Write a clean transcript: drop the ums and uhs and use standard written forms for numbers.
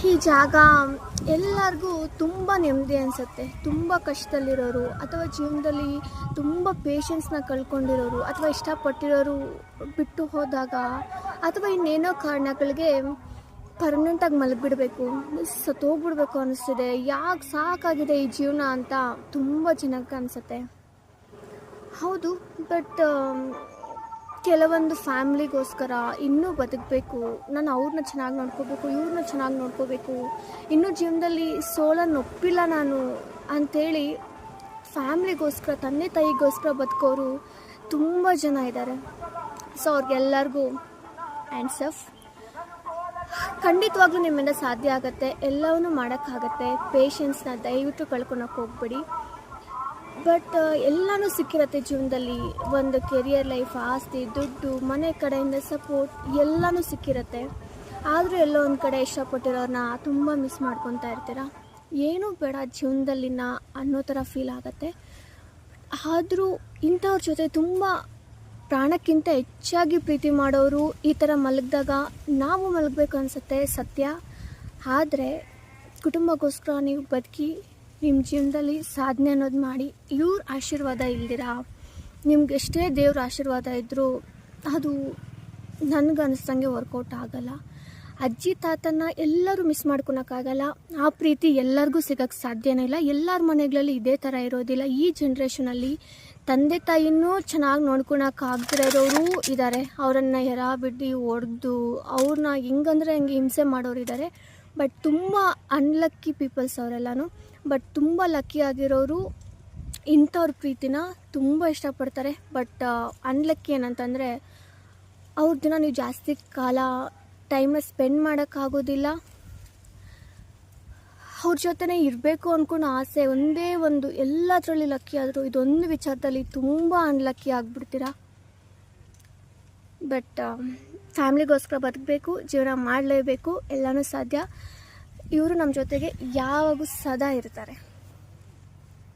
ಈ ಜಾಗ ಎಲ್ಲರಿಗೂ ತುಂಬ ನೆಮ್ಮದಿ ಅನಿಸುತ್ತೆ. ತುಂಬ ಕಷ್ಟದಲ್ಲಿರೋರು ಅಥವಾ ಜೀವನದಲ್ಲಿ ತುಂಬ ಪೇಷನ್ಸ್ನ ಕಳ್ಕೊಂಡಿರೋರು ಅಥವಾ ಇಷ್ಟಪಟ್ಟಿರೋರು ಬಿಟ್ಟು ಹೋದಾಗ ಅಥವಾ ಇನ್ನೇನೋ ಕಾರಣಗಳಿಗೆ ಪರ್ಮನೆಂಟಾಗಿ ಮಲಗಿಬಿಡಬೇಕು, ಸತ್ತೋಗ್ಬಿಡ್ಬೇಕು ಅನ್ನಿಸ್ತಿದೆ, ಯಾಕೆ ಸಾಕಾಗಿದೆ ಈ ಜೀವನ ಅಂತ ತುಂಬ ಜನಕ್ಕೆ ಅನಿಸುತ್ತೆ. ಹೌದು, ಬಟ್ ಕೆಲವೊಂದು ಫ್ಯಾಮ್ಲಿಗೋಸ್ಕರ ಇನ್ನೂ ಬದುಕಬೇಕು, ನಾನು ಅವ್ರನ್ನ ಚೆನ್ನಾಗಿ ನೋಡ್ಕೋಬೇಕು, ಇವ್ರನ್ನ ಚೆನ್ನಾಗಿ ನೋಡ್ಕೋಬೇಕು, ಇನ್ನೂ ಜೀವನದಲ್ಲಿ ಸೋಲನ್ನು ಒಪ್ಪಿಲ್ಲ ನಾನು ಅಂಥೇಳಿ ಫ್ಯಾಮ್ಲಿಗೋಸ್ಕರ, ತಂದೆ ತಾಯಿಗೋಸ್ಕರ ಬದುಕೋರು ತುಂಬ ಜನ ಇದ್ದಾರೆ. ಸೊ ಅವ್ರಿಗೆಲ್ಲರಿಗೂ ಹ್ಯಾಂಡ್ಸ್ ಆಫ್. ಖಂಡಿತವಾಗ್ಲೂ ನಿಮ್ಮಿಂದ ಸಾಧ್ಯ ಆಗುತ್ತೆ, ಎಲ್ಲವನ್ನೂ ಮಾಡೋಕ್ಕಾಗತ್ತೆ. ಪೇಷನ್ಸ್ನ ದಯವಿಟ್ಟು ಕಳ್ಕೊಳಕ್ಕೆ ಹೋಗ್ಬೇಡಿ. ಬಟ್ ಎಲ್ಲನೂ ಸಿಕ್ಕಿರುತ್ತೆ ಜೀವನದಲ್ಲಿ. ಒಂದು ಕೆರಿಯರ್ ಲೈಫ್, ಆಸ್ತಿ, ದುಡ್ಡು, ಮನೆ ಕಡೆಯಿಂದ ಸಪೋರ್ಟ್ ಎಲ್ಲನೂ ಸಿಕ್ಕಿರುತ್ತೆ. ಆದರೂ ಎಲ್ಲೋ ಒಂದು ಕಡೆ ಇಷ್ಟಪಟ್ಟಿರೋರನ್ನ ತುಂಬ ಮಿಸ್ ಮಾಡ್ಕೊತಾ ಇರ್ತೀರ. ಏನೂ ಬೇಡ ಜೀವನದಲ್ಲಿನ ಅನ್ನೋ ಥರ ಫೀಲ್ ಆಗುತ್ತೆ. ಆದರೂ ಇಂಥವ್ರ ಜೊತೆ ತುಂಬ ಪ್ರಾಣಕ್ಕಿಂತ ಹೆಚ್ಚಾಗಿ ಪ್ರೀತಿ ಮಾಡೋರು ಈ ಥರ ಮಲಗಿದಾಗ ನಾವು ಮಲಗಬೇಕು ಅನಿಸುತ್ತೆ, ಸತ್ಯ. ಆದರೆ ಕುಟುಂಬಕ್ಕೋಸ್ಕರ ನೀವು ಬದುಕಿ ನಿಮ್ಮ ಜೀವನದಲ್ಲಿ ಸಾಧನೆ ಅನ್ನೋದು ಮಾಡಿ, ಇವ್ರ ಆಶೀರ್ವಾದ ಇಲ್ದಿರ ನಿಮ್ಗೆ ಎಷ್ಟೇ ದೇವ್ರ ಆಶೀರ್ವಾದ ಇದ್ದರೂ ಅದು ನನಗನ್ನಿಸ್ದಂಗೆ ವರ್ಕೌಟ್ ಆಗೋಲ್ಲ. ಅಜ್ಜಿ ತಾತನ ಎಲ್ಲರೂ ಮಿಸ್ ಮಾಡ್ಕೊಳಕ್ಕಾಗಲ್ಲ. ಆ ಪ್ರೀತಿ ಎಲ್ಲರಿಗೂ ಸಿಗೋಕ್ಕೆ ಸಾಧ್ಯನೇ ಇಲ್ಲ. ಎಲ್ಲರ ಮನೆಗಳಲ್ಲಿ ಇದೇ ಥರ ಇರೋದಿಲ್ಲ. ಈ ಜನ್ರೇಷನಲ್ಲಿ ತಂದೆ ತಾಯಿನೂ ಚೆನ್ನಾಗಿ ನೋಡ್ಕೊಳಕ್ಕಾಗ್ದಿರೋರು ಇದ್ದಾರೆ. ಅವರನ್ನು ಹೆರ ಬಿಟ್ಟು ಹೊಡೆದು ಅವ್ರನ್ನ ಹೆಂಗಂದರೆ ಹೆಂಗೆ ಹಿಂಸೆ ಮಾಡೋರು ಇದ್ದಾರೆ. ಬಟ್ ತುಂಬ ಅನ್ಲಕ್ಕಿ ಪೀಪಲ್ಸ್ ಅವರೆಲ್ಲನೂ. ಬಟ್ ತುಂಬ ಲಕ್ಕಿ ಆಗಿರೋರು ಇಂಥವ್ರ ಪ್ರೀತಿನ ತುಂಬ ಇಷ್ಟಪಡ್ತಾರೆ. ಬಟ್ ಅನ್ಲಕ್ಕಿ ಏನಂತಂದರೆ ಅವ್ರ ದಿನ ನೀವು ಜಾಸ್ತಿ ಕಾಲ ಟೈಮ ಸ್ಪೆಂಡ್ ಮಾಡೋಕ್ಕಾಗೋದಿಲ್ಲ. ಅವ್ರ ಜೊತೆನೇ ಇರಬೇಕು ಅಂದ್ಕೊಂಡು ಆಸೆ ಒಂದೇ ಒಂದು, ಎಲ್ಲದರಲ್ಲಿ ಲಕ್ಕಿ ಆದರೂ ಇದೊಂದು ವಿಚಾರದಲ್ಲಿ ತುಂಬ ಅನ್ಲಕ್ಕಿ ಆಗಿಬಿಡ್ತೀರ. ಬಟ್ ಫ್ಯಾಮ್ಲಿಗೋಸ್ಕರ ಬದುಕಬೇಕು, ಜೀವನ ಮಾಡಲೇಬೇಕು, ಎಲ್ಲನೂ ಸಾಧ್ಯ. ಇವರು ನಮ್ಮ ಜೊತೆಗೆ ಯಾವಾಗೂ ಸದಾ ಇರ್ತಾರೆ.